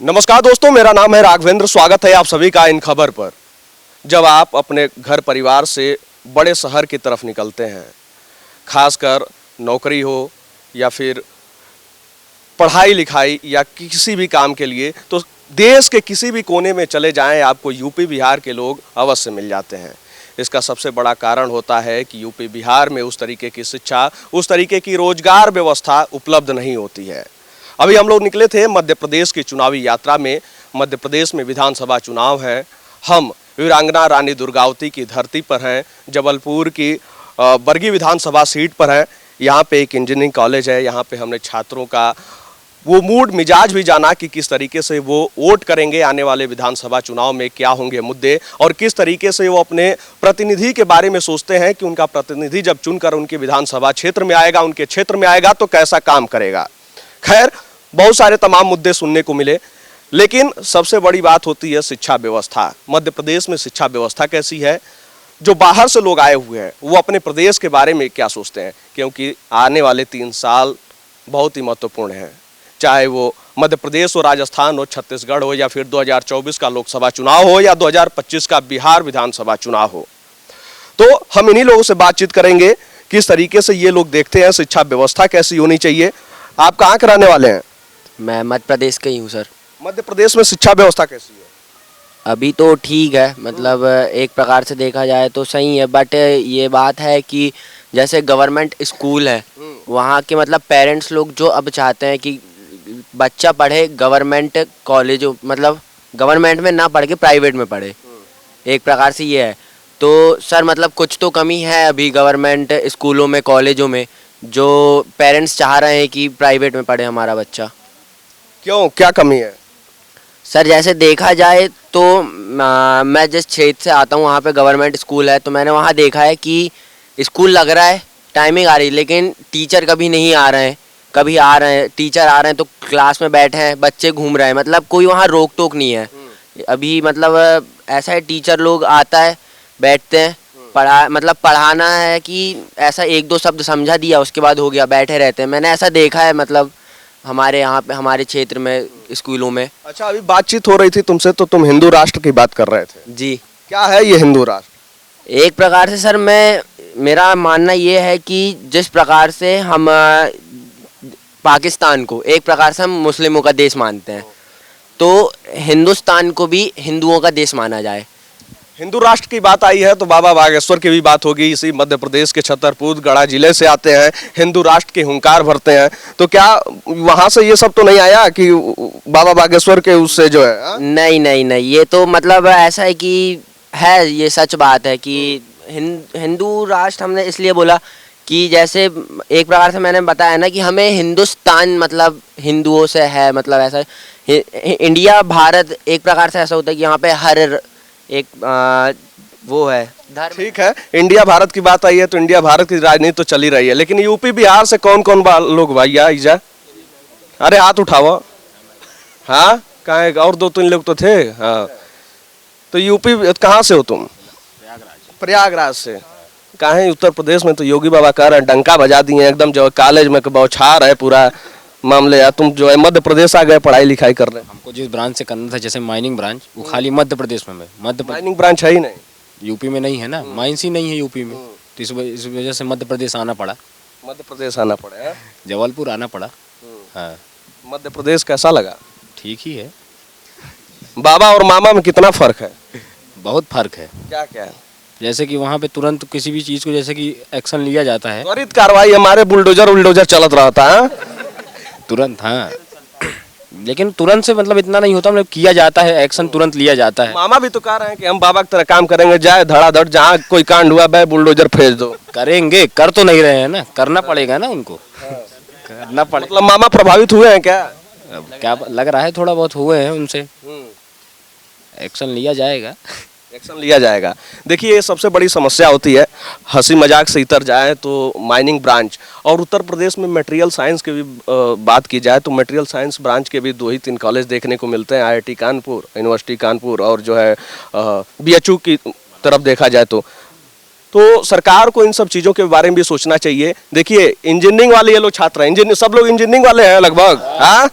नमस्कार दोस्तों, मेरा नाम है राघवेंद्र। स्वागत है आप सभी का इन खबर पर। जब आप अपने घर परिवार से बड़े शहर की तरफ निकलते हैं, खासकर नौकरी हो या फिर पढ़ाई लिखाई या किसी भी काम के लिए, तो देश के किसी भी कोने में चले जाएं, आपको यूपी बिहार के लोग अवश्य मिल जाते हैं। इसका सबसे बड़ा कारण होता है कि यूपी बिहार में उस तरीके की शिक्षा, उस तरीके की रोजगार व्यवस्था उपलब्ध नहीं होती है। अभी हम लोग निकले थे मध्य प्रदेश की चुनावी यात्रा में। मध्य प्रदेश में विधानसभा चुनाव है। हम वीरांगना रानी दुर्गावती की धरती पर हैं, जबलपुर की बरगी विधानसभा सीट पर हैं। यहाँ पे एक इंजीनियरिंग कॉलेज है। यहाँ पे हमने छात्रों का वो मूड मिजाज भी जाना कि किस तरीके से वो वोट करेंगे आने वाले विधानसभा चुनाव में, क्या होंगे मुद्दे और किस तरीके से वो अपने प्रतिनिधि के बारे में सोचते हैं कि उनका प्रतिनिधि जब चुनकर उनके विधानसभा क्षेत्र में आएगा, उनके क्षेत्र में आएगा तो कैसा काम करेगा। खैर, बहुत सारे तमाम मुद्दे सुनने को मिले, लेकिन सबसे बड़ी बात होती है शिक्षा व्यवस्था। मध्य प्रदेश में शिक्षा व्यवस्था कैसी है, जो बाहर से लोग आए हुए हैं वो अपने प्रदेश के बारे में क्या सोचते हैं, क्योंकि आने वाले 3 साल बहुत ही महत्वपूर्ण हैं। चाहे वो मध्य प्रदेश हो, राजस्थान हो, छत्तीसगढ़ हो या फिर 2024 का लोकसभा चुनाव हो या 2025 का बिहार विधानसभा चुनाव हो। तो हम इन्हीं लोगों से बातचीत करेंगे किस तरीके से ये लोग देखते हैं शिक्षा व्यवस्था कैसी होनी चाहिए। आप कहाँ के रहने वाले हैं? मैं मध्य प्रदेश का ही हूँ सर। मध्य प्रदेश में शिक्षा व्यवस्था कैसी है? अभी तो ठीक है, मतलब एक प्रकार से देखा जाए तो सही है, बट ये बात है कि जैसे गवर्नमेंट स्कूल है, वहाँ के मतलब पेरेंट्स लोग जो अब चाहते हैं कि बच्चा पढ़े गवर्नमेंट कॉलेज, मतलब गवर्नमेंट में ना पढ़ के प्राइवेट में पढ़े, एक प्रकार से ये है। तो सर मतलब कुछ तो कमी है अभी गवर्नमेंट स्कूलों में, कॉलेजों में, जो पेरेंट्स चाह रहे हैं कि प्राइवेट में पढ़े हमारा बच्चा। क्यों, क्या कमी है? सर जैसे देखा जाए तो मैं जिस क्षेत्र से आता हूँ वहाँ पे गवर्नमेंट स्कूल है, तो मैंने वहाँ देखा है कि स्कूल लग रहा है, टाइमिंग आ रही है, लेकिन टीचर कभी नहीं आ रहे हैं। कभी आ रहे हैं टीचर, आ रहे हैं तो क्लास में बैठे हैं, बच्चे घूम रहे हैं, मतलब कोई वहाँ रोक टोक नहीं है अभी। मतलब ऐसा है, टीचर लोग आता है, बैठते हैं, पढ़ाना है कि ऐसा 1-2 शब्द समझा दिया, उसके बाद हो गया, बैठे रहते हैं। मैंने ऐसा देखा है मतलब हमारे यहाँ पे, हमारे क्षेत्र में स्कूलों में। अच्छा, अभी बातचीत हो रही थी तुमसे तो तुम हिंदू राष्ट्र की बात कर रहे थे। जी, क्या है ये हिंदू राष्ट्र? एक प्रकार से सर मेरा मानना ये है कि जिस प्रकार से हम पाकिस्तान को एक प्रकार से हम मुस्लिमों का देश मानते हैं, तो हिंदुस्तान को भी हिंदुओं का देश माना जाए। हिंदू राष्ट्र की बात आई है तो बाबा बागेश्वर की भी बात होगी। इसी मध्य प्रदेश के छतरपुर गढ़ा जिले से आते हैं, हिंदू राष्ट्र की हुंकार भरते हैं। तो क्या वहां से ये सब तो नहीं आया कि बाबा बागेश्वर के उससे जो है नहीं नहीं नहीं, ये तो मतलब ऐसा है कि है, ये सच बात है कि हिंदू राष्ट्र हमने इसलिए बोला कि जैसे एक प्रकार से मैंने बताया ना कि हमें हिंदुस्तान मतलब हिंदुओं से है, मतलब ऐसा इंडिया भारत एक प्रकार से ऐसा होता है कि यहाँ पे हर एक वो है धर्म। ठीक है, इंडिया भारत की बात आई है तो इंडिया भारत की राजनीति तो चली रही है, लेकिन यूपी बिहार से कौन कौन लोग भैया इजा? अरे हाथ उठाओ। हाँ, कहाँ और 2-3 लोग तो थे। हाँ, तो यूपी कहाँ से हो तुम? प्रयागराज से। कहाँ है? उत्तर प्रदेश में तो योगी बाबा कह रहे हैं, डंका बजा दिए एकदम, जो कॉलेज में बौछार है पूरा मामले। यार तुम जो है मध्य प्रदेश आ गए पढ़ाई लिखाई कर रहे हैं। हमको जिस ब्रांच से करना था, जैसे माइनिंग ब्रांच, वो खाली मध्य प्रदेश में माइनिंग ब्रांच है ही नहीं, यूपी में नहीं है ना, माइंस ही नहीं है यूपी में, तो इस वजह से मध्य प्रदेश आना पड़ा। मध्य प्रदेश आना पड़ा, जबलपुर आना पड़ा। हाँ, मध्य प्रदेश कैसा लगा? ठीक ही है। बाबा और मामा में कितना फर्क है? बहुत फर्क है। क्या क्या है? जैसे कि वहाँ पे तुरंत किसी भी चीज़ को जैसे कि एक्शन लिया जाता है, त्वरित कार्रवाई। हमारे बुलडोजर चलत रहता है तुरंत। हाँ, लेकिन तुरंत से मतलब इतना नहीं होता, मतलब किया जाता है, एक्शन तुरंत लिया जाता है। मामा भी तो कह रहे हैं कि हम बाबा की तरह काम करेंगे, जाए धड़ाधड़, जहाँ कोई कांड हुआ भाई बुलडोजर भेज दो। करेंगे, कर तो नहीं रहे हैं ना, करना पड़ेगा ना उनको, करना पड़ेगा। मतलब मामा प्रभावित हुए हैं क्या? क्या लग रहा है, थोड़ा बहुत हुए हैं उनसे, एक्शन लिया जाएगा। एक्शन लिया जाएगा। देखिए, ये सबसे बड़ी समस्या होती है। हंसी मजाक से इतर जाए तो माइनिंग ब्रांच और उत्तर प्रदेश में मटेरियल साइंस की भी बात की जाए तो मटेरियल साइंस ब्रांच के भी 2 ही 3 कॉलेज देखने को मिलते हैं। IIT कानपुर, यूनिवर्सिटी कानपुर और जो है BHU की तरफ देखा जाए तो सरकार को इन सब चीज़ों के बारे में भी सोचना चाहिए। देखिए, इंजीनियरिंग वाले ये लोग छात्र हैं, सब लोग इंजीनियरिंग वाले हैं लगभग। हाँ,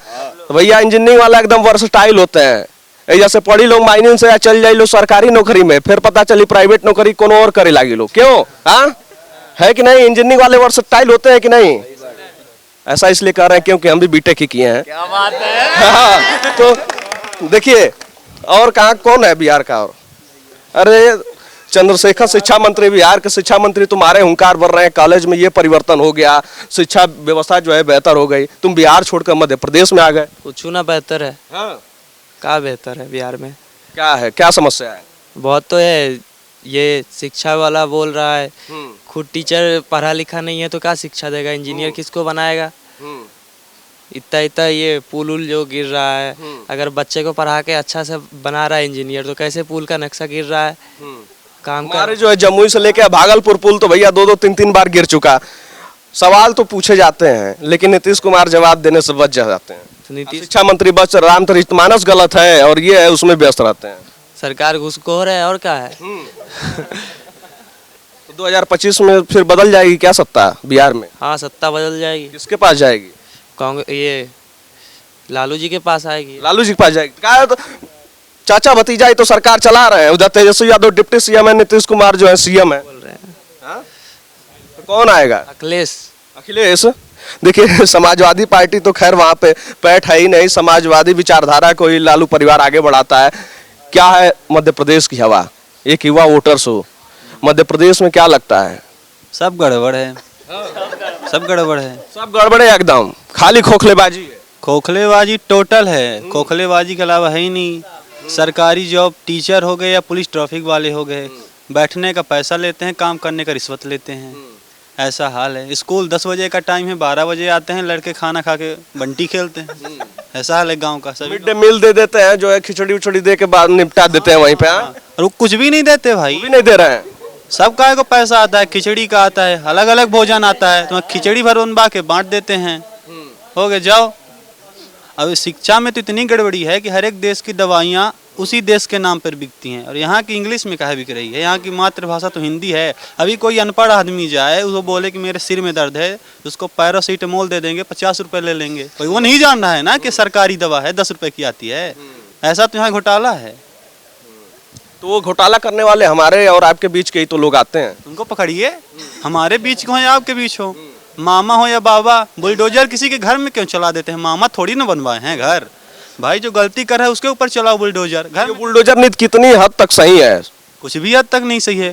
तो भैया इंजीनियरिंग वाला एकदम वर्सटाइल होते हैं। ए जैसे पढ़ी लोग माइनिंग से चल जाई लो सरकारी नौकरी में, फिर पता चली प्राइवेट नौकरी कोनो और करे लागी लो। क्यों? हाँ, है कि नहीं? इंजीनियरिंग वाले वर्सटाइल होते हैं कि नहीं? ऐसा इसलिए कर रहे हैं क्योंकि हम भी बीटेक ही किए हैं। क्या बात है। हाँ, तो देखिए, और कहाँ कौन है बिहार का? और अरे चंद्रशेखर शिक्षा मंत्री, बिहार के शिक्षा मंत्री तुम्हारे हुंकार भर रहे हैं, कॉलेज में ये परिवर्तन हो गया, शिक्षा व्यवस्था जो है बेहतर हो गई, तुम बिहार छोड़कर मध्य प्रदेश में आ गए। कुछ ना बेहतर है। हाँ, क्या बेहतर है बिहार में? क्या है, क्या समस्या है? बहुत तो है। ये शिक्षा वाला बोल रहा है, खुद टीचर पढ़ा लिखा नहीं है तो क्या शिक्षा देगा? इंजीनियर किसको बनाएगा? इतना इतना ये पुल उल जो गिर रहा है, अगर बच्चे को पढ़ा के अच्छा से बना रहा है इंजीनियर, तो कैसे पुल का नक्शा गिर रहा है? काम का हमारे जो है जमुई से लेकर भागलपुर पुल तो भैया 2-2 3-3 बार गिर चुका। सवाल तो पूछे जाते हैं लेकिन नीतीश कुमार जवाब देने से बच जाते हैं। तो नीतीश शिक्षा मंत्री बच रामचरित मानस गलत है और ये है उसमें व्यस्त रहते हैं। सरकार घुसखोर है और क्या है? तो 2025 में फिर बदल जाएगी क्या सत्ता बिहार में? हाँ, सत्ता बदल जाएगी। किसके पास जाएगी? कांग्रेस, ये लालू जी के पास आएगी। लालू जी के पास जाएगी। क्या है तो चाचा भतीजा ही तो सरकार चला रहे हैं। उधर तेजस्वी यादव डिप्टी सीएम है, नीतीश कुमार जो है सीएम है। बोल रहे हैं हाँ? तो कौन आएगा? अखिलेश। अखिलेश। देखिए समाजवादी पार्टी तो खैर वहां पे पैठ है ही नहीं, समाजवादी विचारधारा को ही लालू परिवार आगे बढ़ाता है। क्या है मध्य प्रदेश की हवा? एक युवा वोटर्स हो, मध्य प्रदेश में क्या लगता है? सब गड़बड़ है, सब गड़बड़ है, सब गड़बड़ है एकदम, खाली खोखलेबाजी है। खोखलेबाजी टोटल है, खोखलेबाजी के अलावा है ही नहीं। सरकारी जॉब टीचर हो गए या पुलिस ट्रैफिक वाले हो गए, बैठने का पैसा लेते हैं, काम करने का रिश्वत लेते हैं, ऐसा हाल है। स्कूल 10 बजे का टाइम है, 12 बजे आते हैं, लड़के खाना खा के बंटी खेलते हैं, ऐसा हाल है गांव का। सभी मिड डे मील दे देते हैं, जो है खिचड़ी उचड़ी दे के बाद निपटा देते हैं वहीं पे। हाँ? और वो कुछ भी नहीं देते भाई, भी नहीं दे रहे हैं। सब काय को पैसा आता है, खिचड़ी का आता है, अलग अलग भोजन आता है, तो खिचड़ी भर बनवा के बांट देते हैं, हो गए जाओ। अब शिक्षा में तो इतनी गड़बड़ी है कि हर एक देश की दवाइयाँ उसी देश के नाम पर बिकती हैं, और यहाँ की इंग्लिश में काहे बिक रही है? यहाँ की मातृभाषा तो हिंदी है। अभी कोई अनपढ़ आदमी जाए, उसको बोले कि मेरे सिर में दर्द है, उसको पैरासीटामोल दे देंगे, 50 रुपये ले लेंगे। कोई वो नहीं जान रहा है ना कि सरकारी दवा है 10 रुपये की आती है। ऐसा तो यहाँ घोटाला है। तो वो घोटाला करने वाले हमारे और आपके बीच के ही तो लोग आते हैं। उनको पकड़िए, हमारे बीच को हो या आपके बीच हो, मामा हो या बाबा, बुलडोजर किसी के घर में क्यों चला देते हैं? मामा थोड़ी ना बनवाए हैं घर भाई, जो गलती कर रहा है उसके ऊपर चलाओ बुलडोजर। घर ये में बुलडोजर नीति कितनी हद तक सही है? कुछ भी हद तक नहीं सही है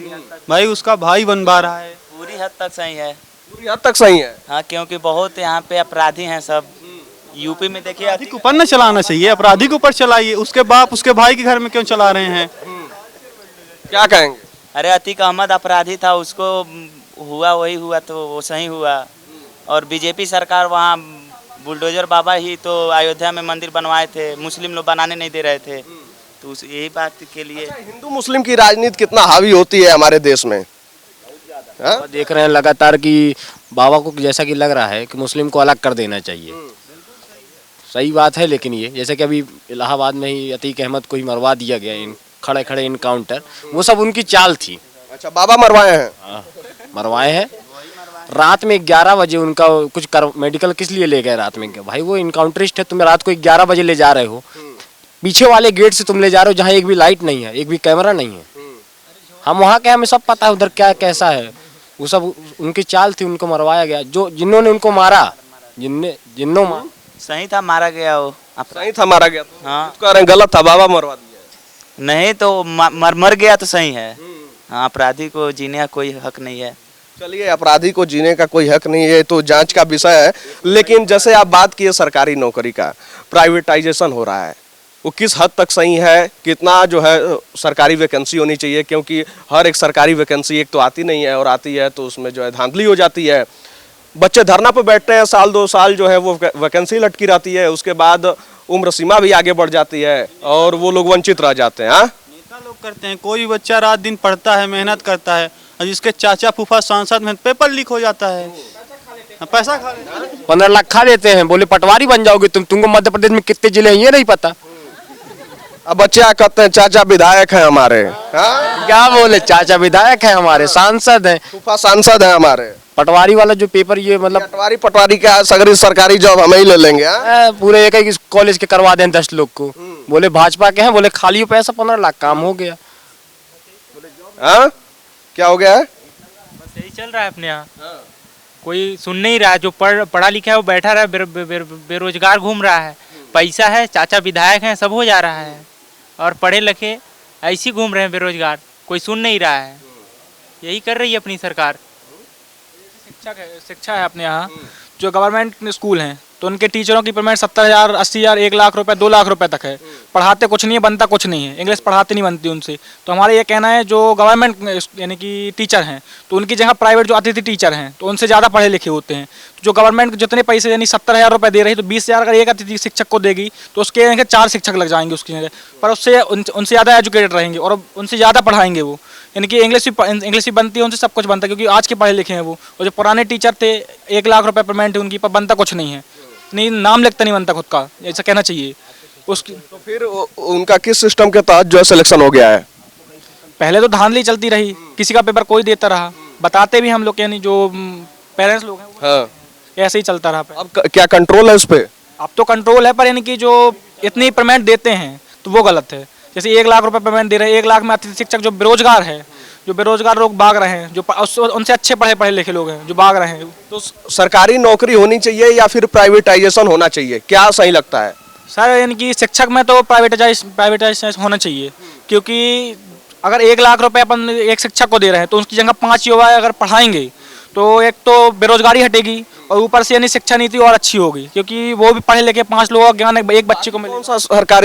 भाई, उसका भाई बनवा रहा है। पूरी हद तक सही है। पूरी हद तक सही है। हाँ, क्योंकि बहुत यहाँ पे अपराधी हैं सब। यूपी में देखिए अपराधी के ऊपर न चलाना चाहिए, अपराधी के ऊपर चलाइए। उसके बाप उसके भाई के घर में क्यों चला रहे हैं? क्या कहेंगे? अरे अतीक अहमद अपराधी था, उसको हुआ वही हुआ तो वो सही हुआ। और बीजेपी सरकार वहाँ बुलडोजर बाबा ही तो अयोध्या में मंदिर बनवाए थे, मुस्लिम लोग बनाने नहीं दे रहे थे, तो यही बात के लिए। हिंदू मुस्लिम की राजनीति कितना हावी होती है हमारे देश में? हाँ? देख रहे हैं लगातार कि बाबा को जैसा कि लग रहा है कि मुस्लिम को अलग कर देना चाहिए। सही बात है, लेकिन ये जैसे कि अभी इलाहाबाद में ही अतीक अहमद को ही मरवा दिया गया, इन खड़े खड़े इनकाउंटर, वो सब उनकी चाल थी। अच्छा, बाबा मरवाए हैं? हाँ, मरवाए हैं। रात में 11 बजे उनका कुछ मेडिकल किस लिए ले गए रात में? भाई वो इनकाउंटरिस्ट है, तुम रात को 11 बजे ले जा रहे हो, पीछे वाले गेट से तुम ले जा रहे हो जहाँ एक भी लाइट नहीं है, एक भी कैमरा नहीं है। हम वहाँ के, हमें सब पता है उधर क्या कैसा है। वो सब उनकी चाल थी, उनको मरवाया गया। जो जिन्होंने उनको मारा, जिन्हों सही था, मारा गया वो। सही था, मारा गया। हाँ, कह रहे हैं गलत था, बाबा मरवा दिया। नहीं तो मर गया तो सही है। हाँ, अपराधी को जीने का कोई हक नहीं है। चलिए, अपराधी को जीने का कोई हक नहीं है तो जांच का विषय है। लेकिन जैसे आप बात किए सरकारी नौकरी का, प्राइवेटाइजेशन हो रहा है, वो किस हद तक सही है? कितना जो है सरकारी वैकेंसी होनी चाहिए? क्योंकि हर एक सरकारी वैकेंसी एक तो आती नहीं है, और आती है तो उसमें जो है धांधली हो जाती है। बच्चे धरना पे बैठते हैं, साल 2 साल जो है वो वैकेंसी लटकी रहती है, उसके बाद उम्र सीमा भी आगे बढ़ जाती है और वो लोग वंचित रह जाते हैं। हाँ, नेता लोग करते हैं, कोई बच्चा रात दिन पढ़ता है, मेहनत करता है, और जिसके चाचा फूफा सांसद में पेपर लीक हो जाता है, पैसा खा लेते हैं। 15 लाख खा लेते हैं, बोले पटवारी बन जाओगे तुमको मध्य प्रदेश में कितने जिले हैं ये नहीं पता। अब बच्चे क्या कहते हैं, चाचा विधायक हैं हमारे। हाँ? क्या बोले, चाचा विधायक है हमारे, सांसद हैं। फूफा सांसद हैं हमारे। पटवारी वाला जो पेपर ये मतलब पटवारी पटवारी क्या सगरी सरकारी जॉब हम ही ले लेंगे हाँ? पूरे एक कॉलेज के करवा दें 10 लोग को। बोले भाजपा के हैं, बोले खाली पैसा 15 लाख काम हो गया। हाँ? क्या हो गया है? बस यही चल रहा है अपने यहाँ। कोई सुन नहीं रहा है, जो पढ़ा लिखा है वो बैठा रहा है, बेरोजगार घूम रहा है। पैसा है, चाचा विधायक हैं, सब हो जा रहा है, और पढ़े लिखे ऐसे घूम रहे हैं बेरोजगार, कोई सुन नहीं रहा है। यही कर रही है अपनी सरकार। शिक्षा है अपने यहाँ जो गवर्नमेंट स्कूल हैं तो उनके टीचरों की पेमेंट 70,000, 80,000, 1 लाख रुपए, 2 लाख रुपए तक है। पढ़ाते कुछ नहीं है, बनता कुछ नहीं है, इंग्लिश पढ़ाते नहीं बनती उनसे। तो हमारा ये कहना है जो गवर्नमेंट यानी कि टीचर हैं तो उनकी जगह प्राइवेट जो अतिथि टीचर हैं तो उनसे ज़्यादा पढ़े लिखे होते हैं। तो जो गवर्नमेंट जितने पैसे यानी 70,000 रुपये दे रही है तो 20,000 अगर एक अतिथि शिक्षक को देगी तो उसके 4 शिक्षक लग जाएंगे उसकी जगह, पर उससे उनसे ज़्यादा एजुकेटेड रहेंगे और उनसे ज़्यादा पढ़ाएंगे वो। यानी कि इंग्लिश भी बनती है उनसे, सब कुछ बनता है, क्योंकि आज के पढ़े लिखे हैं वो। और जो पुराने टीचर थे 1 लाख रुपए पेमेंट है उनकी, पर बनता कुछ नहीं है, नहीं नाम लिखता नहीं बनता खुद का, ऐसा कहना चाहिए उसकी। तो फिर उनका किस सिस्टम के तहत जो है सिलेक्शन हो गया है? पहले तो धांधली चलती रही, किसी का पेपर कोई देता रहा, बताते भी हम लोग यानी जो पेरेंट्स लोग हैं वो हाँ। ऐसे ही चलता रहा। अब क्या कंट्रोल है उस पे? अब तो कंट्रोल है, पर यानी कि जो इतनी पेमेंट देते हैं तो वो गलत है। जैसे 1 लाख रुपए पेमेंट दे रहे हैं, 1 लाख में अतिथि शिक्षक जो बेरोजगार है, जो बेरोजगार लोग भाग रहे हैं, जो उनसे अच्छे पढ़े लिखे लोग हैं जो भाग रहे हैं। तो सरकारी नौकरी होनी चाहिए या फिर प्राइवेटाइजेशन होना चाहिए, क्या सही लगता है? सर यानी कि शिक्षक में तो प्राइवेटाइजेशन होना चाहिए, क्योंकि अगर 1 लाख रुपए अपन एक शिक्षक को दे रहे हैं तो उसकी जगह 5 युवा अगर पढ़ाएंगे तो एक तो बेरोजगारी हटेगी और ऊपर से यानी शिक्षा नीति और अच्छी होगी, क्योंकि वो भी पढ़े लिखे 5 लोगों का ज्ञान एक बच्चे को मिलेगा। कौन सा सरकारी